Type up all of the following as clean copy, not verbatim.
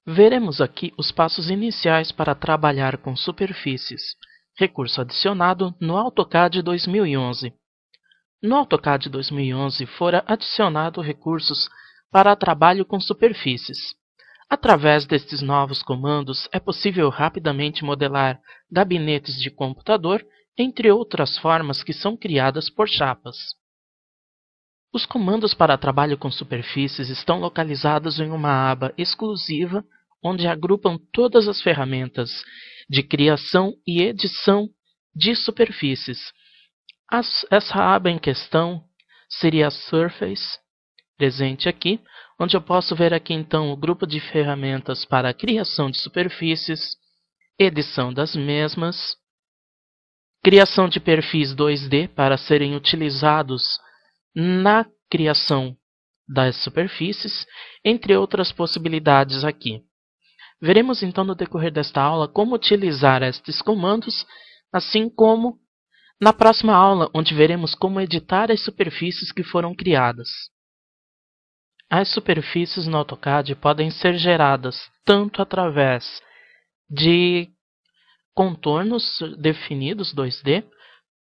Veremos aqui os passos iniciais para trabalhar com superfícies, recurso adicionado no AutoCAD 2011. No AutoCAD 2011 foram adicionados recursos para trabalho com superfícies. Através destes novos comandos, é possível rapidamente modelar gabinetes de computador, entre outras formas que são criadas por chapas. Os comandos para trabalho com superfícies estão localizados em uma aba exclusiva, onde agrupam todas as ferramentas de criação e edição de superfícies. Essa aba em questão seria a Surface, presente aqui, onde eu posso ver aqui então o grupo de ferramentas para a criação de superfícies, edição das mesmas, criação de perfis 2D para serem utilizados na criação das superfícies, entre outras possibilidades aqui. Veremos então no decorrer desta aula como utilizar estes comandos, assim como na próxima aula, onde veremos como editar as superfícies que foram criadas. As superfícies no AutoCAD podem ser geradas tanto através de contornos definidos 2D.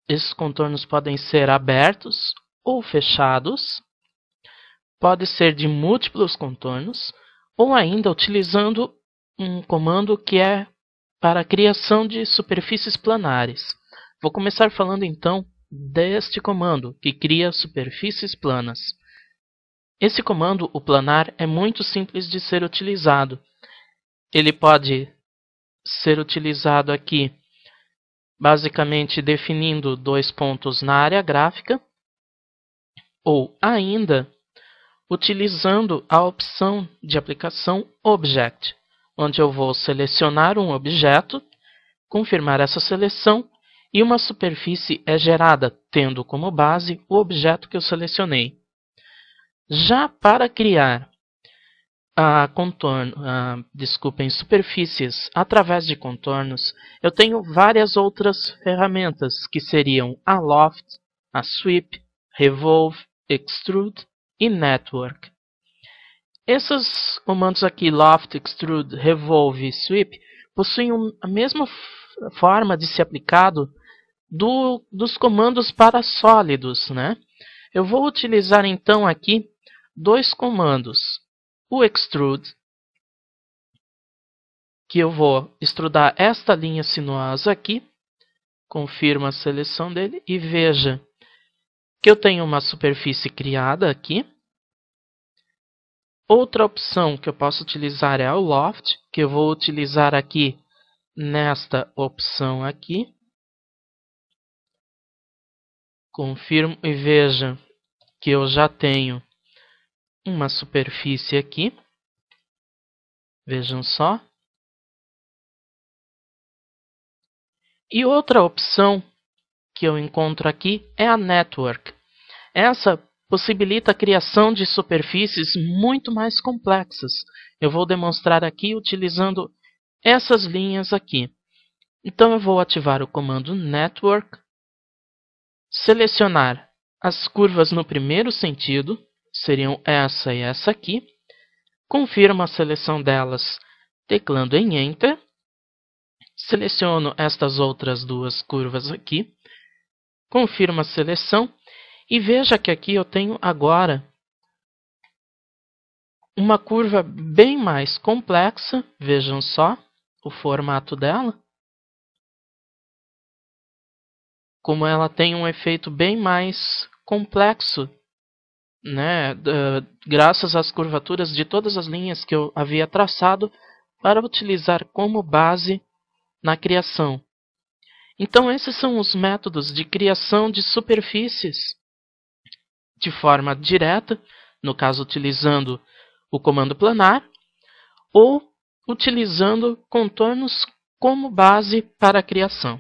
Esses contornos podem ser abertos ou fechados, pode ser de múltiplos contornos, ou ainda utilizando um comando que é para a criação de superfícies planares. Vou começar falando então deste comando, que cria superfícies planas. Esse comando, o planar, é muito simples de ser utilizado. Ele pode ser utilizado aqui, basicamente definindo dois pontos na área gráfica, ou ainda utilizando a opção de aplicação Object, onde eu vou selecionar um objeto, confirmar essa seleção e uma superfície é gerada, tendo como base o objeto que eu selecionei. Já para criar superfícies através de contornos, eu tenho várias outras ferramentas, que seriam a Loft, a Sweep, Revolve, Extrude e Network. Esses comandos aqui, Loft, Extrude, Revolve e Sweep, possuem a mesma forma de ser aplicado dos comandos para sólidos, né? Eu vou utilizar então aqui dois comandos. O Extrude, que eu vou extrudar esta linha sinuosa aqui, confirmo a seleção dele e veja que eu tenho uma superfície criada aqui. Outra opção que eu posso utilizar é o Loft, que eu vou utilizar aqui nesta opção aqui. Confirmo e veja que eu já tenho uma superfície aqui. Vejam só. E outra opção que eu encontro aqui é a Network. Essa possibilita a criação de superfícies muito mais complexas. Eu vou demonstrar aqui utilizando essas linhas aqui. Então eu vou ativar o comando Network, selecionar as curvas no primeiro sentido, seriam essa e essa aqui, confirmo a seleção delas teclando em Enter, seleciono estas outras duas curvas aqui, confirmo a seleção e veja que aqui eu tenho agora uma curva bem mais complexa. Vejam só o formato dela, como ela tem um efeito bem mais complexo, né? Graças às curvaturas de todas as linhas que eu havia traçado para utilizar como base na criação. Então esses são os métodos de criação de superfícies de forma direta, no caso utilizando o comando planar, ou utilizando contornos como base para a criação.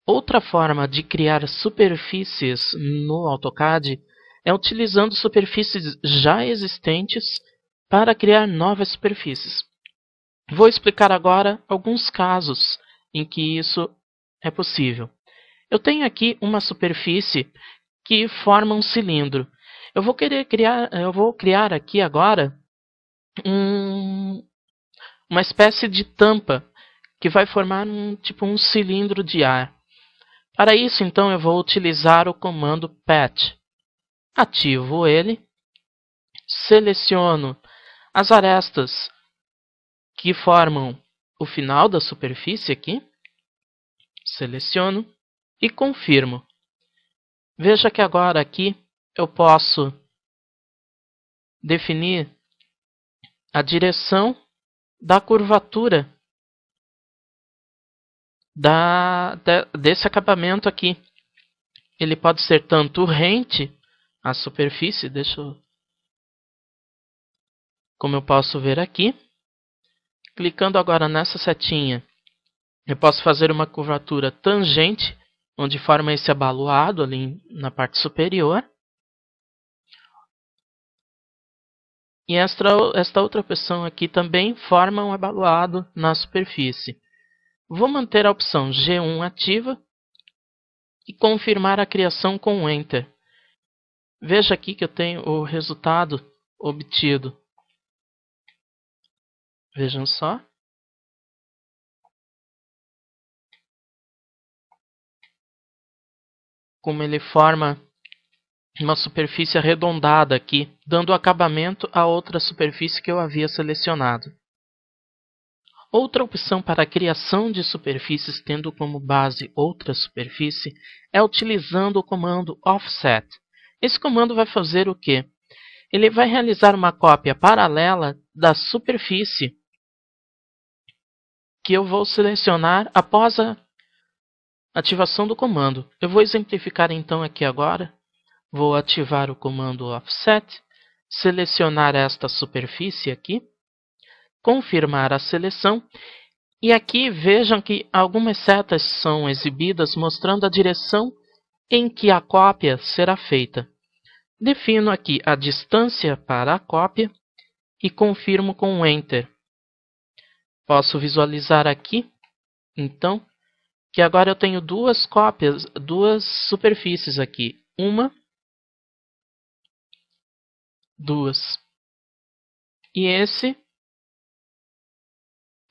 Outra forma de criar superfícies no AutoCAD é utilizando superfícies já existentes para criar novas superfícies. Vou explicar agora alguns casos em que isso é possível. Eu tenho aqui uma superfície que forma um cilindro. Eu vou criar aqui agora uma espécie de tampa que vai formar um cilindro de ar. Para isso, então, eu vou utilizar o comando pat. Ativo ele, seleciono as arestas que formam o final da superfície aqui, seleciono e confirmo. Veja que agora aqui eu posso definir a direção da curvatura desse acabamento aqui. Ele pode ser tanto rente à superfície, como eu posso ver aqui. Clicando agora nessa setinha, eu posso fazer uma curvatura tangente, onde forma esse abaloado ali na parte superior. E esta outra opção aqui também forma um abaloado na superfície. Vou manter a opção G1 ativa e confirmar a criação com Enter. Veja aqui que eu tenho o resultado obtido. Vejam só. Como ele forma uma superfície arredondada aqui, dando acabamento a outra superfície que eu havia selecionado. Outra opção para a criação de superfícies tendo como base outra superfície é utilizando o comando offset. Esse comando vai fazer o quê? Ele vai realizar uma cópia paralela da superfície que eu vou selecionar após a ativação do comando. Eu vou exemplificar então aqui agora. Vou ativar o comando offset, selecionar esta superfície aqui, confirmar a seleção e aqui vejam que algumas setas são exibidas mostrando a direção em que a cópia será feita. Defino aqui a distância para a cópia e confirmo com Enter. Posso visualizar aqui, então, que agora eu tenho duas superfícies aqui. Uma, duas. E esse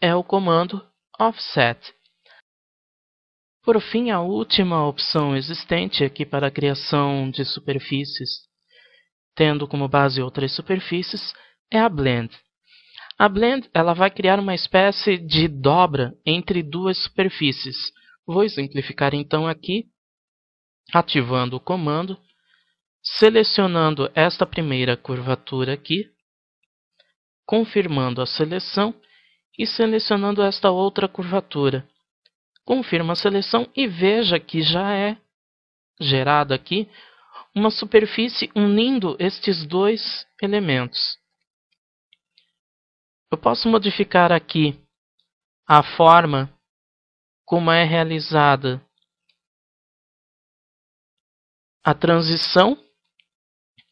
é o comando offset. Por fim, a última opção existente aqui para a criação de superfícies, tendo como base outras superfícies, é a Blend. A Blend ela vai criar uma espécie de dobra entre duas superfícies. Vou exemplificar então aqui, ativando o comando, selecionando esta primeira curvatura aqui, confirmando a seleção e selecionando esta outra curvatura. Confirmo a seleção e veja que já é gerado aqui uma superfície unindo estes dois elementos. Eu posso modificar aqui a forma como é realizada a transição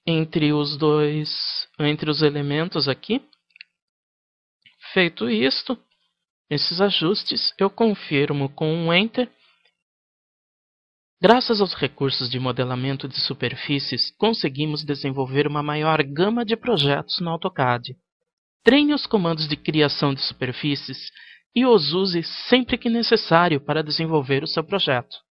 entre os elementos aqui. Feito isto, esses ajustes, eu confirmo com um Enter. Graças aos recursos de modelamento de superfícies, conseguimos desenvolver uma maior gama de projetos no AutoCAD. Treine os comandos de criação de superfícies e os use sempre que necessário para desenvolver o seu projeto.